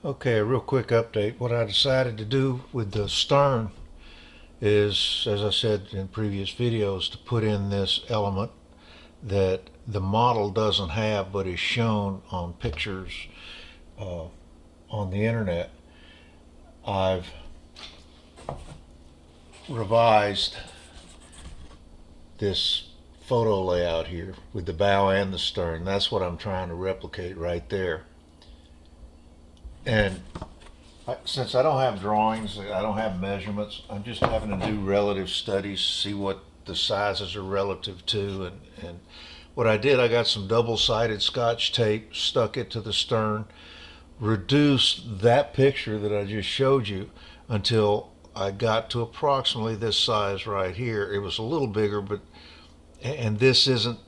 Okay, a real quick update. What I decided to do with the stern is, as I said in previous videos, to put in this element that the model doesn't have but is shown on pictures uh, on the internet. I've revised this photo layout here with the bow and the stern. That's what I'm trying to replicate right there. And since I don't have drawings, I don't have measurements, I'm just having to do relative studies, see what the sizes are relative to. And what I did, I got some double-sided Scotch tape, stuck it to the stern, reduced that picture that I just showed you until I got to approximately this size right here. It was a little bigger, but and this isn't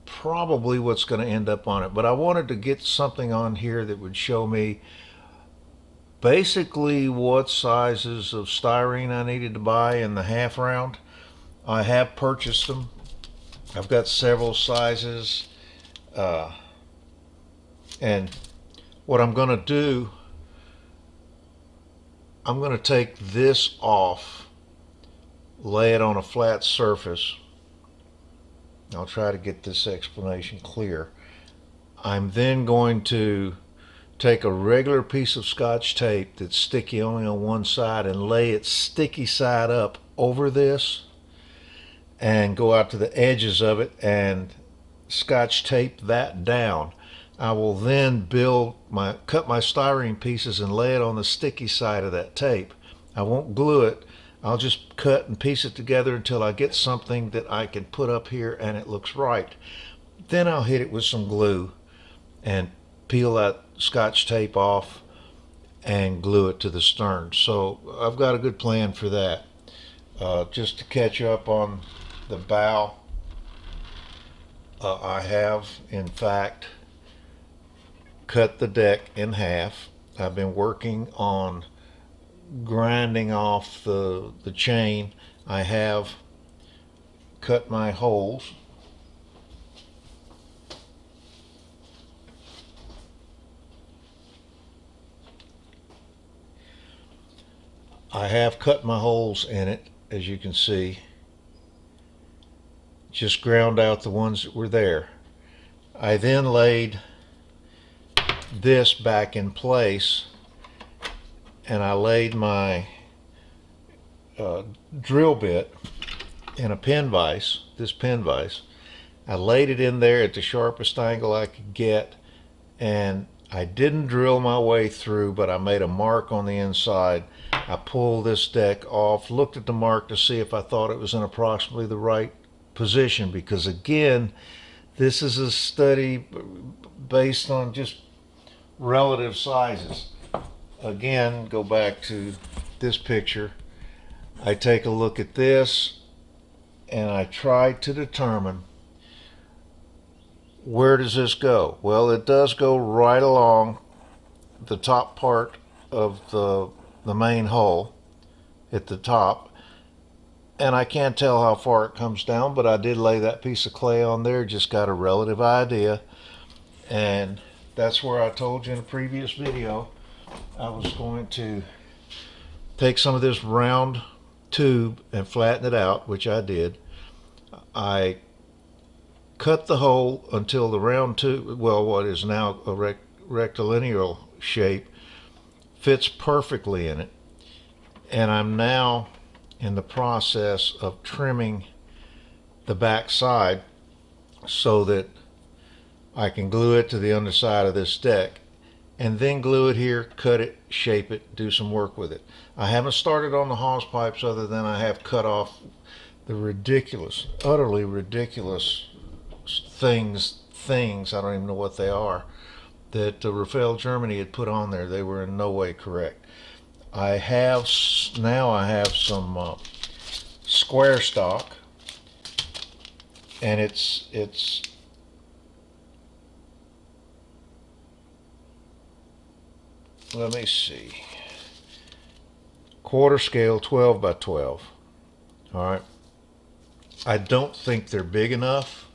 probably what's going to end up on it. But I wanted to get something on here that would show me basically what sizes of styrene I needed to buy in the half round. I have purchased them. I've got several sizes. Uh, and what I'm going to do, I'm going to take this off, lay it on a flat surface. I'll try to get this explanation clear. I'm then going to take a regular piece of Scotch tape that's sticky only on one side and lay its sticky side up over this and go out to the edges of it and Scotch tape that down. I will then cut my styrene pieces and lay it on the sticky side of that tape. I won't glue it. I'll just cut and piece it together until I get something that I can put up here and it looks right. Then I'll hit it with some glue and peel that Scotch tape off and glue it to the stern. So I've got a good plan for that. Just to catch up on the bow, I have in fact cut the deck in half. I've been working on grinding off the chain. I have cut my holes. I have cut my holes in it, as you can see. Just ground out the ones that were there. I then laid this back in place and I laid my drill bit in a pin vise, this pin vise. I laid it in there at the sharpest angle I could get, and I didn't drill my way through, but I made a mark on the inside. I pulled this deck off, looked at the mark to see if I thought it was in approximately the right position, because again, this is a study based on just relative sizes. Again, go back to this picture. I take a look at this and I try to determine, where does this go? Well, it does go right along the top part of the main hull at the top, and I can't tell how far it comes down, but I did lay that piece of clay on there, just got a relative idea. And that's where I told you in a previous video I was going to take some of this round tube and flatten it out, which I did. I cut the hole until the round tube, well, what is now a rectilinear shape, fits perfectly in it. And I'm now in the process of trimming the back side so that I can glue it to the underside of this deck, and then glue it here, cut it, shape it, do some work with it. I haven't started on the hose pipes other than I have cut off the ridiculous, utterly ridiculous things, I don't even know what they are, that Rafael Germany had put on there. They were in no way correct. I have some square stock, and it's let me see, quarter scale, 12 by 12. All right, I don't think they're big enough.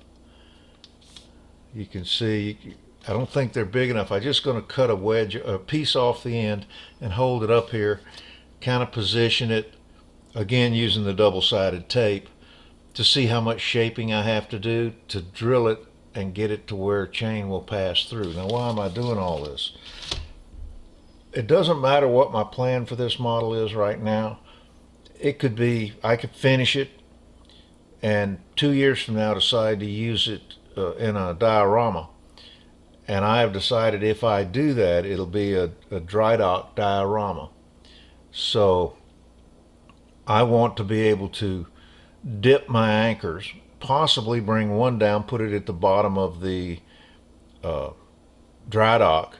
You can see I don't think they're big enough. I'm just going to cut a piece off the end and hold it up here, kind of position it, again using the double-sided tape, to see how much shaping I have to do to drill it and get it to where chain will pass through. Now, why am I doing all this? It doesn't matter what my plan for this model is right now. It could be I could finish it and 2 years from now decide to use it in a diorama. And I have decided if I do that, it'll be a dry dock diorama. So I want to be able to dip my anchors, possibly bring one down, put it at the bottom of the dry dock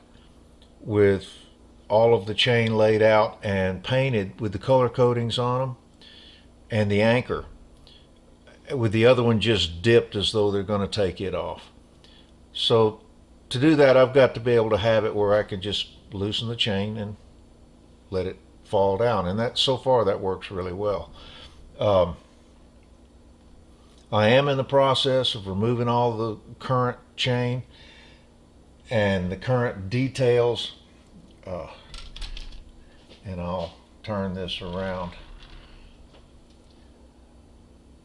with all of the chain laid out and painted with the color coatings on them, and the anchor with the other one just dipped as though they're going to take it off. So to do that, I've got to be able to have it where I can just loosen the chain and let it fall down, and that, so far, that works really well. I am in the process of removing all the current chain and the current details, and I'll turn this around.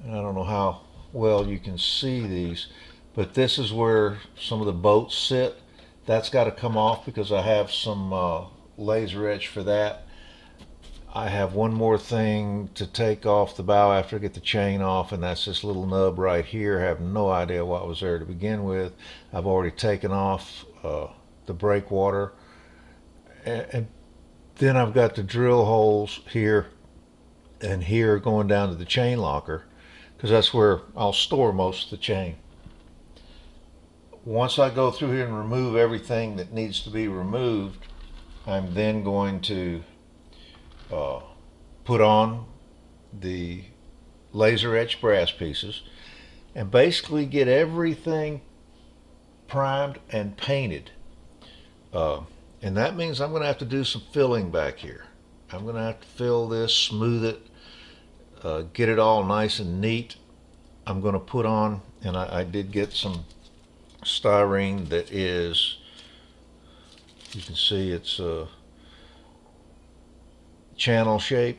And I don't know how well you can see these, but this is where some of the boats sit. That's got to come off because I have some laser etch for that. I have one more thing to take off the bow after I get the chain off, and that's this little nub right here. I have no idea what was there to begin with. I've already taken off the breakwater, and then I've got the drill holes here and here going down to the chain locker, because that's where I'll store most of the chain. Once I go through here and remove everything that needs to be removed, I'm then going to put on the laser etched brass pieces and basically get everything primed and painted. And that means I'm going to have to do some filling back here. I'm going to have to fill this, smooth it, get it all nice and neat. I'm going to put on, and I did get some styrene that is, you can see it's a channel shape,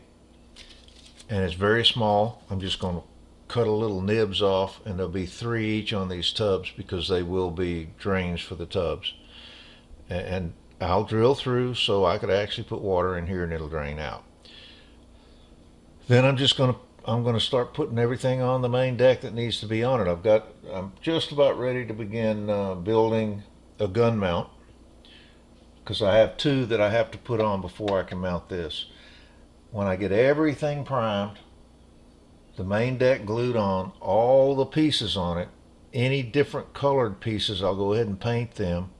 and it's very small. I'm just going to cut a little nibs off, and there'll be 3 each on these tubs because they will be drains for the tubs. And I'll drill through so I could actually put water in here and it'll drain out. Then I'm going to start putting everything on the main deck that needs to be on it. I'm just about ready to begin building a gun mount, because I have 2 that I have to put on before I can mount this. When I get everything primed, the main deck glued on, all the pieces on it, any different colored pieces, I'll go ahead and paint them.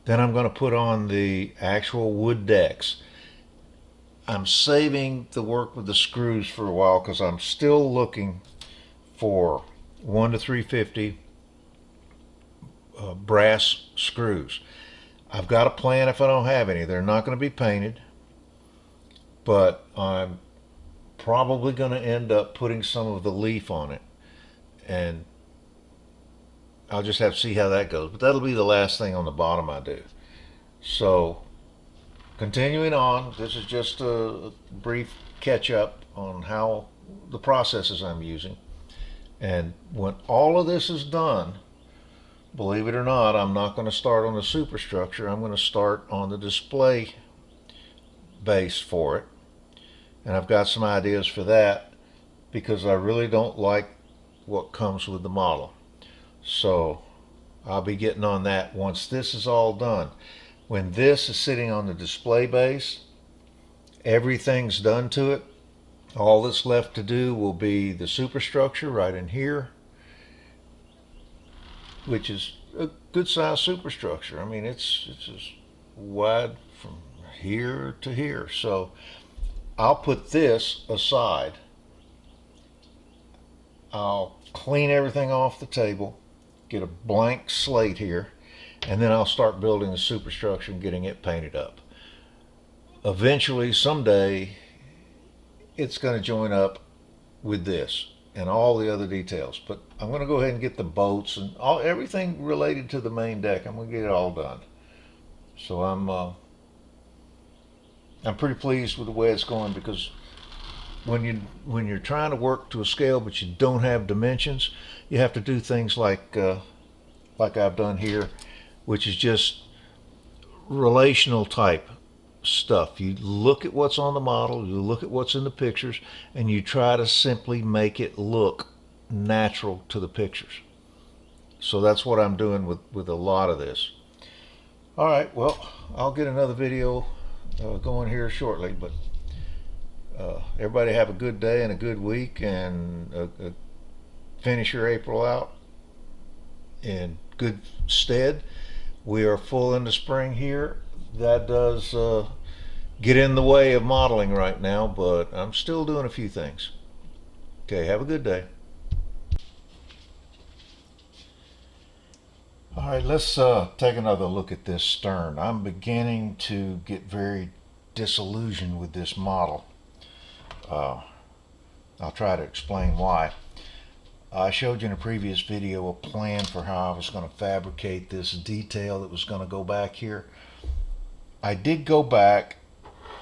Then I'm going to put on the actual wood decks. I'm saving the work with the screws for a while because I'm still looking for 1 to 350 brass screws. I've got a plan if I don't have any. They're not going to be painted, but I'm probably going to end up putting some of the leaf on it, and I'll just have to see how that goes. But that'll be the last thing on the bottom I do. So continuing on, this is just a brief catch up on how the processes I'm using. And when all of this is done, believe it or not, I'm not going to start on the superstructure. I'm going to start on the display base for it. And I've got some ideas for that because I really don't like what comes with the model. So I'll be getting on that once this is all done. When this is sitting on the display base, everything's done to it. All that's left to do will be the superstructure right in here, which is a good size superstructure. I mean, it's as wide from here to here. So I'll put this aside. I'll clean everything off the table, get a blank slate here, and then I'll start building the superstructure and getting it painted up. Eventually, someday, it's going to join up with this. and all the other details. But I'm going to go ahead and get the boats and everything related to the main deck. I'm going to get it all done. So I'm pretty pleased with the way it's going, because when you're trying to work to a scale but you don't have dimensions, you have to do things like I've done here, which is just relational type stuff. You look at what's on the model, you look at what's in the pictures, and you try to simply make it look natural to the pictures. So that's what I'm doing with a lot of this. All right, well, I'll get another video going here shortly, but everybody have a good day and a good week, and finish your April out in good stead. We are full into spring here. That does get in the way of modeling right now, but I'm still doing a few things. Okay, have a good day. All right, let's take another look at this stern. I'm beginning to get very disillusioned with this model. I'll try to explain why. I showed you in a previous video a plan for how I was going to fabricate this detail that was going to go back here. I did go back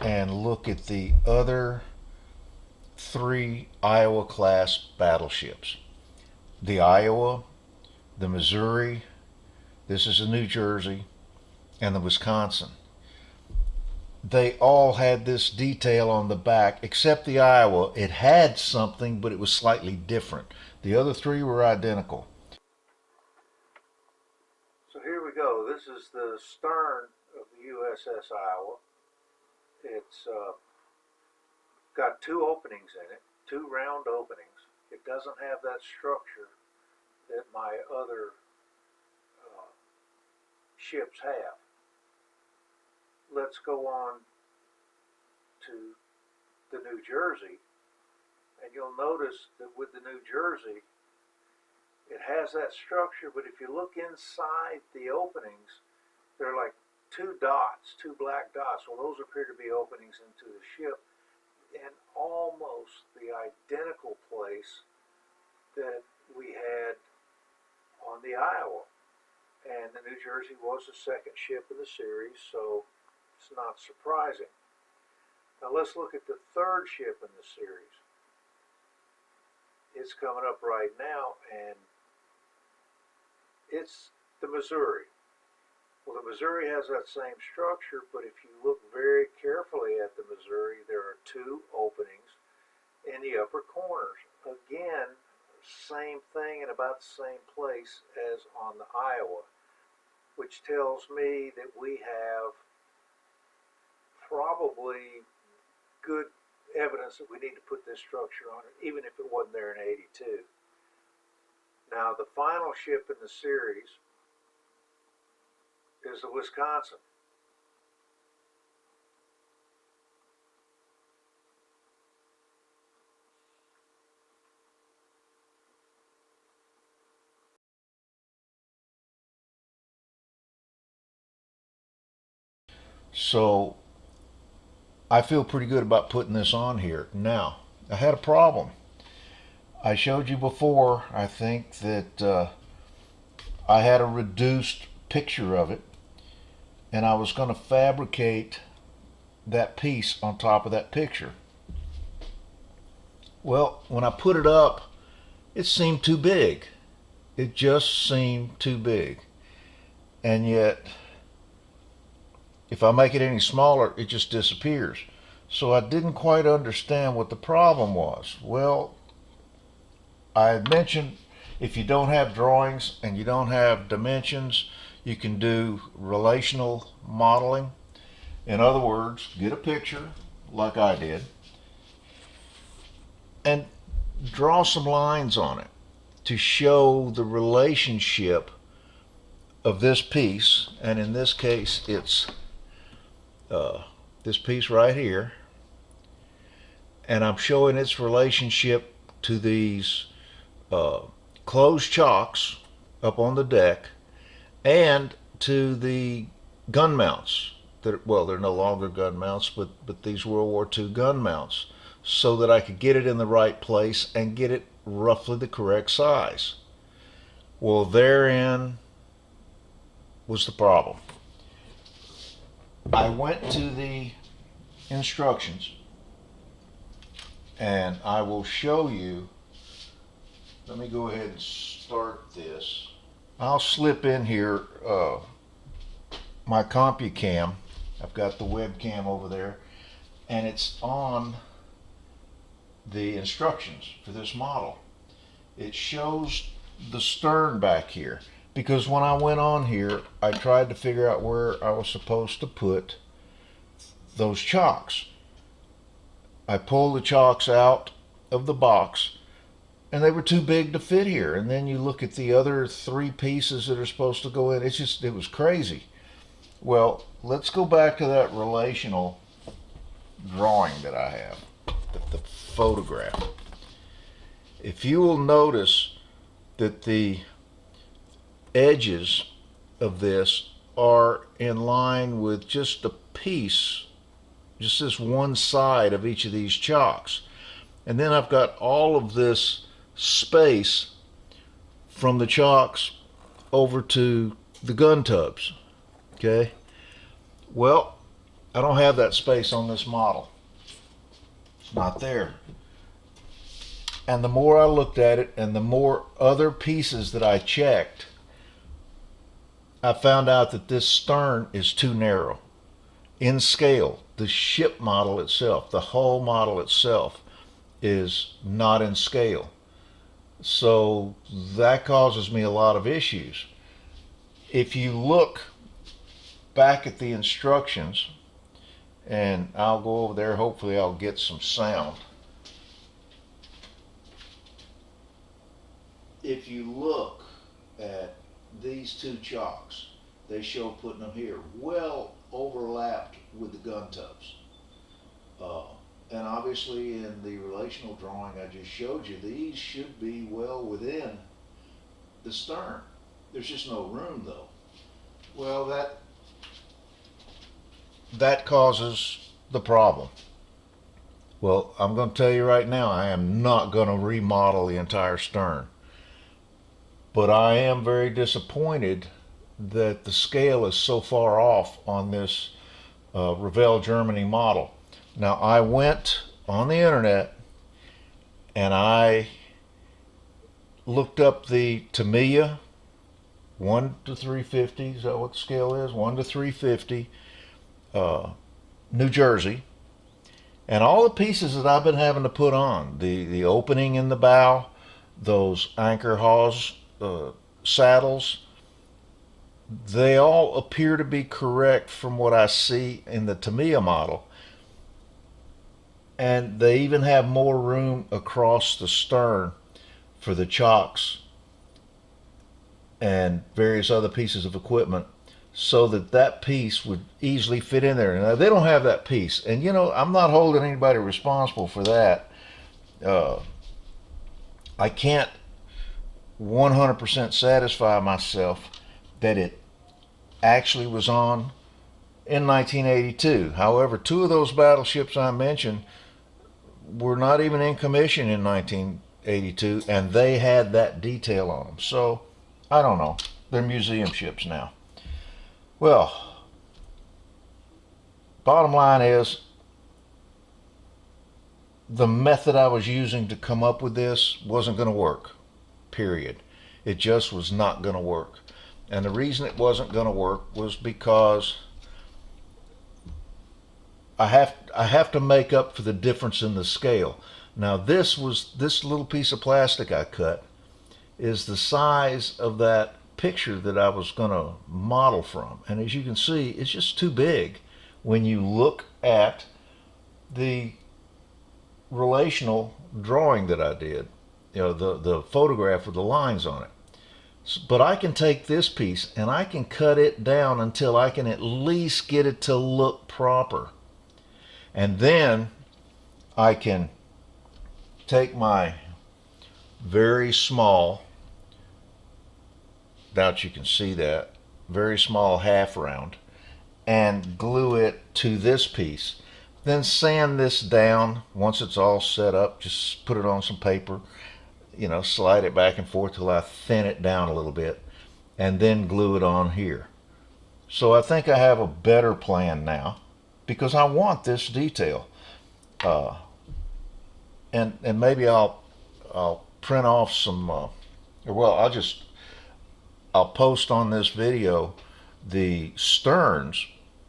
and look at the other 3 Iowa class battleships. The Iowa, the Missouri, this is a New Jersey, and the Wisconsin. They all had this detail on the back, except the Iowa. It had something, but it was slightly different. The other 3 were identical. So here we go. This is the stern of the USS Iowa. It's got 2 openings in it, 2 round openings. It doesn't have that structure that my other ships have. Let's go on to the New Jersey, and you'll notice that with the New Jersey, it has that structure, but if you look inside the openings, they're like 2 dots, 2 black dots. Well, those appear to be openings into the ship in almost the identical place that we had on the Iowa. And the New Jersey was the 2nd ship in the series, so it's not surprising. Now let's look at the 3rd ship in the series. It's coming up right now, and it's the Missouri. Well, the Missouri has that same structure, but if you look very carefully at the Missouri, there are 2 openings in the upper corners. Again, same thing in about the same place as on the Iowa, which tells me that we have probably good evidence that we need to put this structure on it, even if it wasn't there in '82. Now, the final ship in the series is the Wisconsin. So I feel pretty good about putting this on here. Now, I had a problem. I showed you before, I think, that I had a reduced picture of it, and I was going to fabricate that piece on top of that picture. Well, when I put it up, it seemed too big. It just seemed too big. And yet, if I make it any smaller, it just disappears. So I didn't quite understand what the problem was. Well, I had mentioned if you don't have drawings and you don't have dimensions, you can do relational modeling. In other words, get a picture like I did and draw some lines on it to show the relationship of this piece. And in this case, it's this piece right here, and I'm showing its relationship to these closed chocks up on the deck and to the gun mounts. Well, they're no longer gun mounts, but these World War II gun mounts, so that I could get it in the right place and get it roughly the correct size. Well, therein was the problem. I went to the instructions and I will show you. Let me go ahead and start this. I'll slip in here my CompuCam. I've got the webcam over there, and it's on the instructions for this model. It shows the stern back here, because when I went on here, I tried to figure out where I was supposed to put those chocks. I pulled the chocks out of the box, and they were too big to fit here. And then you look at the other three pieces that are supposed to go in. It was crazy. Well, let's go back to that relational drawing that I have, the photograph. If you will notice that the edges of this are in line with just a piece, just this one side of each of these chocks. And then I've got all of this space from the chocks over to the gun tubs. Okay, well, I don't have that space on this model. It's not there. And the more I looked at it and the more other pieces that I checked, I found out that this stern is too narrow. In scale, the ship model itself, the hull model itself, is not in scale. So that causes me a lot of issues. If you look back at the instructions, and I'll go over there, hopefully I'll get some sound. If you look at these two chocks, they show putting them here well overlapped with the gun tubs. And obviously in the relational drawing I just showed you, these should be well within the stern. There's just no room though. Well, that causes the problem. Well, I'm going to tell you right now, I am not going to remodel the entire stern. But I am very disappointed that the scale is so far off on this Revell Germany model. Now, I went on the internet and I looked up the Tamiya 1 to 350. Is that what the scale is? 1 to 350, New Jersey. And all the pieces that I've been having to put on, the opening in the bow, those anchor hawse saddles, they all appear to be correct from what I see in the Tamiya model. And they even have more room across the stern for the chocks and various other pieces of equipment, so that that piece would easily fit in there. Now, they don't have that piece, and you know, I'm not holding anybody responsible for that. I can't 100% satisfy myself that it actually was on in 1982. However, two of those battleships I mentioned were not even in commission in 1982, and they had that detail on them. So, I don't know. They're museum ships now. Well, bottom line is, the method I was using to come up with this wasn't going to work. Period. It just was not going to work. And the reason it wasn't going to work was because I have to make up for the difference in the scale. Now this little piece of plastic I cut is the size of that picture that I was going to model from. And as you can see, it's just too big when you look at the relational drawing that I did, you know, the photograph with the lines on it. But I can take this piece and I can cut it down until I can at least get it to look proper. And then I can take my very small, doubt you can see that, very small half round, and glue it to this piece. Then sand this down once it's all set up. Just put it on some paper. slide it back and forth till I thin it down a little bit, and then glue it on here. So I think I have a better plan now because I want this detail. Uh, and maybe I'll print off some, I'll post on this video the sterns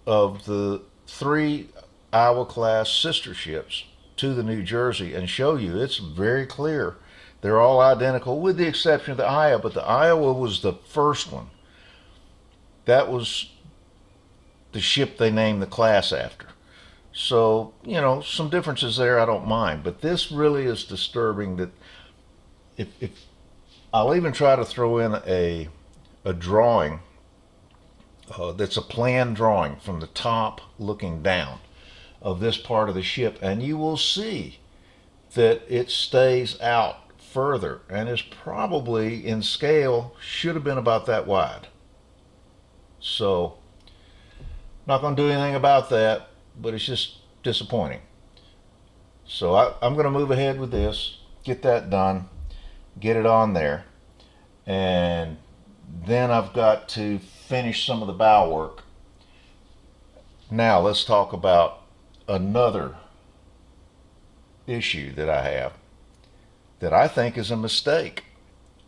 of the 3 Iowa class sister ships to the New Jersey and show you it's very clear. They're all identical with the exception of the Iowa, but the Iowa was the first one. That was the ship they named the class after. So, some differences there I don't mind, but this really is disturbing that if I'll even try to throw in a drawing that's a planned drawing from the top looking down of this part of the ship, and you will see that it stays out further and is probably in scale should have been about that wide. So, not going to do anything about that, but it's just disappointing. So I'm going to move ahead with this, get that done, get it on there, and then I've got to finish some of the bow work. Now let's talk about another issue that I have that I think is a mistake.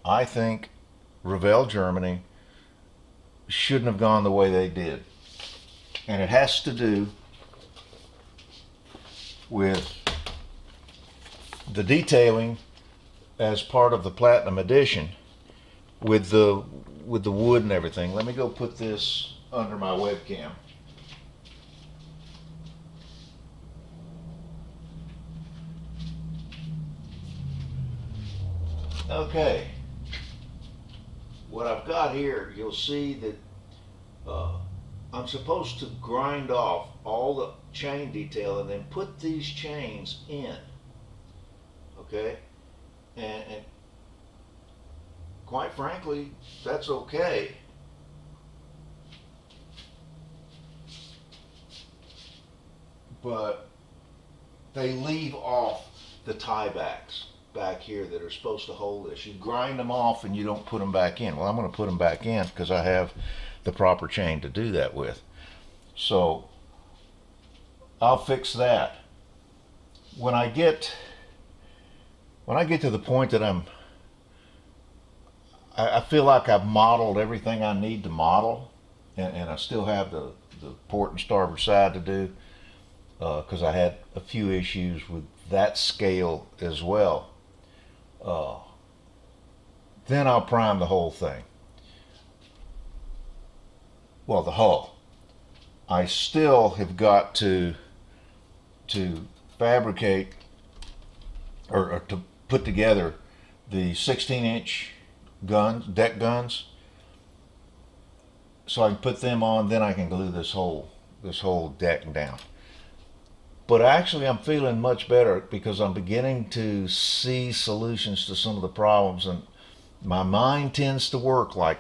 I think Revell Germany shouldn't have gone the way they did. And it has to do with the detailing as part of the Platinum Edition with the wood and everything. Let me go put this under my webcam. Okay, what I've got here, you'll see that I'm supposed to grind off all the chain detail and then put these chains in. Okay, and quite frankly, that's okay. But they leave off the tiebacks back here that are supposed to hold this. You grind them off and you don't put them back in. Well, I'm going to put them back in because I have the proper chain to do that with. So I'll fix that. When I get to the point that I feel like I've modeled everything I need to model, and I still have the port and starboard side to do, because I had a few issues with that scale as well. Then I'll prime the whole thing. Well, the hull. I still have got to fabricate or to put together the 16-inch guns, deck guns, so I can put them on. Then I can glue this whole deck down. But actually, I'm feeling much better because I'm beginning to see solutions to some of the problems, and my mind tends to work like.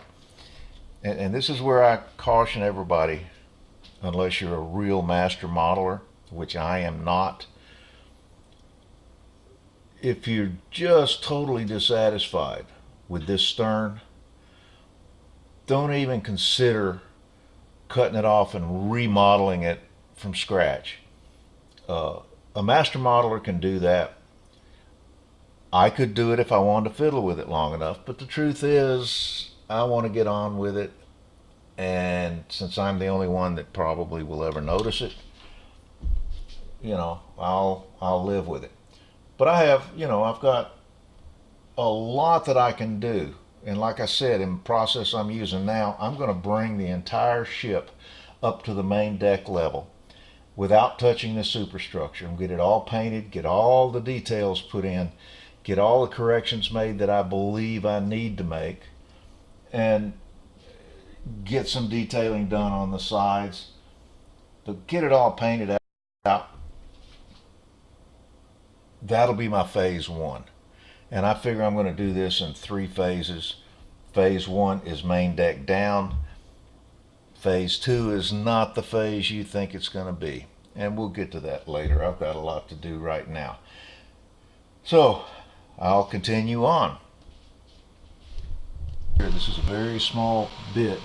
And this is where I caution everybody, unless you're a real master modeler, which I am not. If you're just totally dissatisfied with this stern, don't even consider cutting it off and remodeling it from scratch. A master modeler can do that. I could do it if I wanted to fiddle with it long enough, but the truth is I want to get on with it, and since I'm the only one that probably will ever notice it, I'll live with it. But I've got a lot that I can do, and like I said, in the process I'm using now, I'm going to bring the entire ship up to the main deck level without touching the superstructure and get it all painted, get all the details put in, get all the corrections made that I believe I need to make, and get some detailing done on the sides, but get it all painted out. That'll be my phase 1. And I figure I'm going to do this in 3 phases. Phase 1 is main deck down. Phase 2 is not the phase you think it's going to be. And we'll get to that later. I've got a lot to do right now. So, I'll continue on. Here, this is a very small bit,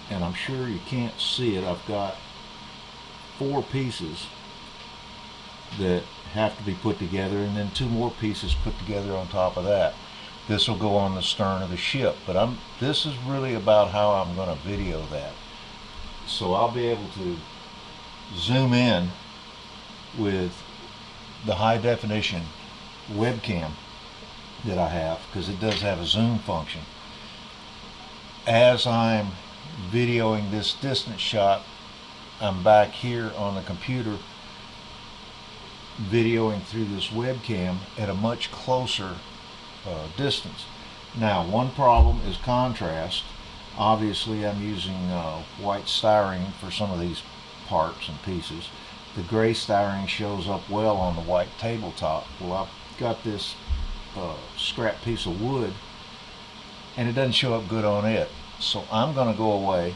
and I'm sure you can't see it. I've got 4 pieces that have to be put together, and then 2 more pieces put together on top of that. This will go on the stern of the ship, but this is really about how I'm going to video that. So I'll be able to zoom in with the high definition webcam that I have, because it does have a zoom function. As I'm videoing this distance shot, I'm back here on the computer videoing through this webcam at a much closer distance. Now, one problem is contrast. Obviously, I'm using white styrene for some of these parts and pieces. The gray styrene shows up well on the white tabletop. Well, I've got this scrap piece of wood, and it doesn't show up good on it. So I'm going to go away,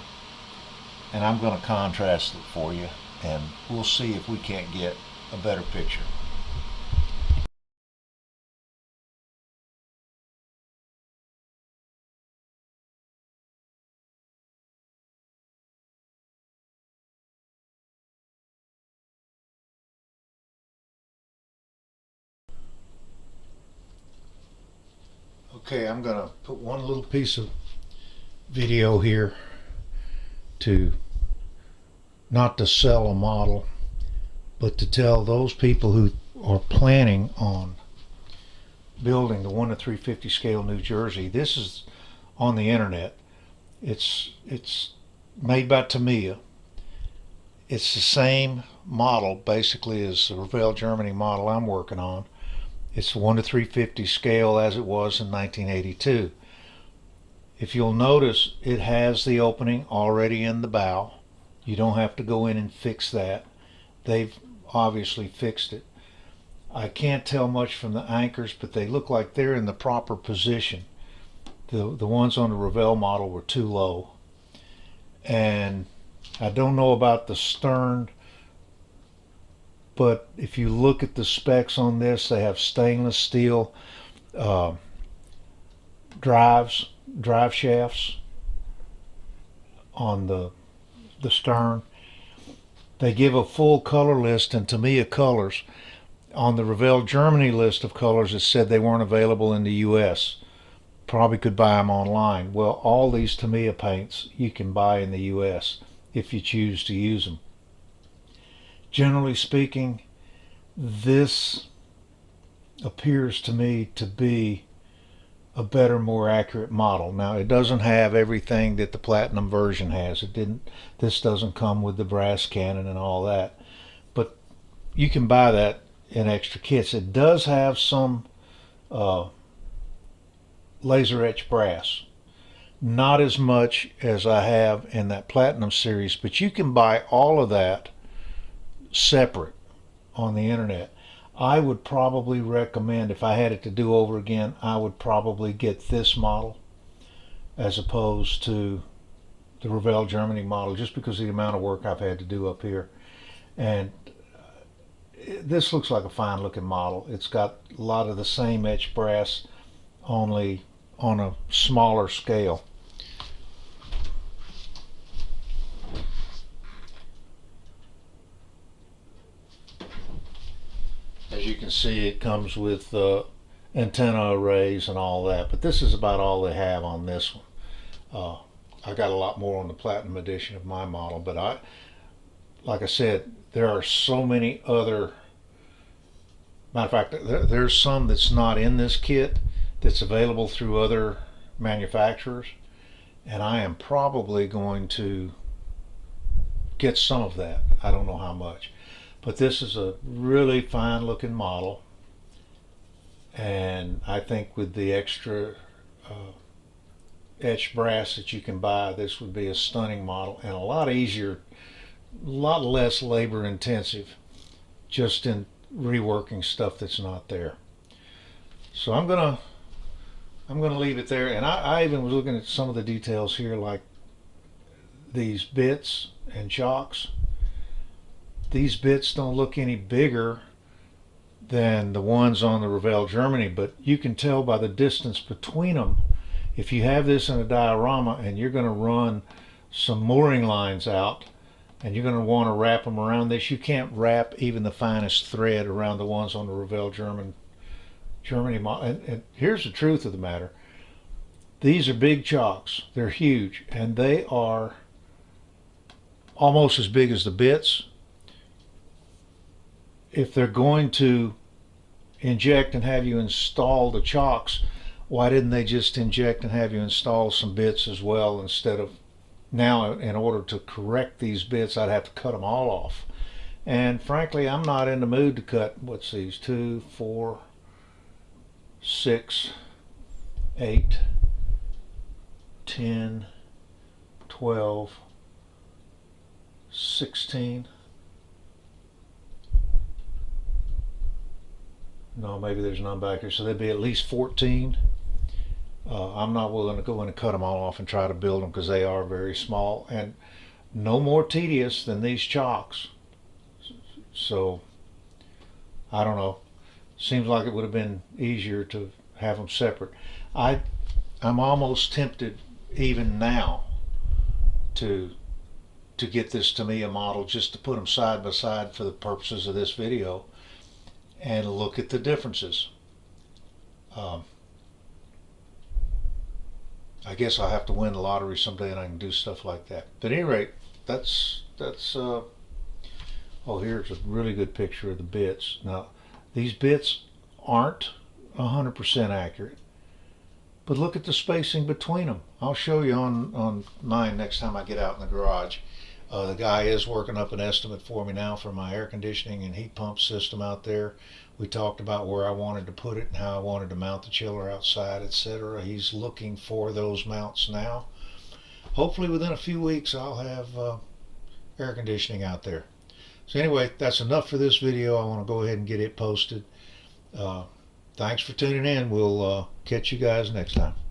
and I'm going to contrast it for you, and we'll see if we can't get a better picture. Okay, I'm going to put one little piece of video here to, not to sell a model, but to tell those people who are planning on building the 1:350 scale New Jersey. This is on the internet. It's made by Tamiya. It's the same model basically as the Revell Germany model I'm working on. It's 1:350 scale as it was in 1982. If you'll notice, it has the opening already in the bow. You don't have to go in and fix that. They've obviously fixed it. I can't tell much from the anchors, but they look like they're in the proper position. The ones on the Revell model were too low. And I don't know about the stern, but if you look at the specs on this, they have stainless steel drive shafts on the stern. They give a full color list in Tamiya colors. On the Revell Germany list of colors, it said they weren't available in the US. Probably could buy them online. Well, all these Tamiya paints you can buy in the US if you choose to use them. Generally speaking, this appears to me to be a better, more accurate model. Now, it doesn't have everything that the platinum version has. This doesn't come with the brass cannon and all that, but you can buy that in extra kits. It does have some laser etched brass, not as much as I have in that platinum series, but you can buy all of that separate on the internet. I would probably recommend, if I had it to do over again, I would probably get this model as opposed to the Revell Germany model, just because of the amount of work I've had to do up here. And this looks like a fine looking model. It's got a lot of the same etched brass, only on a smaller scale. As you can see, it comes with antenna arrays and all that, but this is about all they have on this one. I got a lot more on the platinum edition of my model, but like I said, there are so many other. Matter of fact, there's some that's not in this kit that's available through other manufacturers, and I am probably going to get some of that. I don't know how much. But this is a really fine looking model, and I think with the extra etched brass that you can buy, this would be a stunning model and a lot easier, a lot less labor intensive, just in reworking stuff that's not there. So I'm gonna leave it there, and I even was looking at some of the details here, like these bits and chocks. These bits don't look any bigger than the ones on the Revell Germany, but you can tell by the distance between them. If you have this in a diorama and you're going to run some mooring lines out and you're going to want to wrap them around this, you can't wrap even the finest thread around the ones on the Revell Germany model. And here's the truth of the matter. These are big chocks. They're huge, and they are almost as big as the bits. If they're going to inject and have you install the chocks, why didn't they just inject and have you install some bits as well, instead of now, in order to correct these bits, I'd have to cut them all off. And frankly, I'm not in the mood to cut, what's these, 2, 4, 6, 8, 10, 12, 16. No, maybe there's none back here, so there'd be at least 14. I'm not willing to go in and cut them all off and try to build them, because they are very small and no more tedious than these chocks. So I don't know. Seems like it would have been easier to have them separate. I'm almost tempted even now to get this Tamiya model, just to put them side by side for the purposes of this video and look at the differences. I guess I'll have to win the lottery someday and I can do stuff like that. But at any rate, that's oh, here's a really good picture of the bits. Now, these bits aren't 100% accurate, but look at the spacing between them. I'll show you on mine next time I get out in the garage. The guy is working up an estimate for me now for my air conditioning and heat pump system out there. We talked about where I wanted to put it and how I wanted to mount the chiller outside, etc. He's looking for those mounts now. Hopefully within a few weeks I'll have air conditioning out there. So anyway, that's enough for this video. I want to go ahead and get it posted. Thanks for tuning in. We'll catch you guys next time.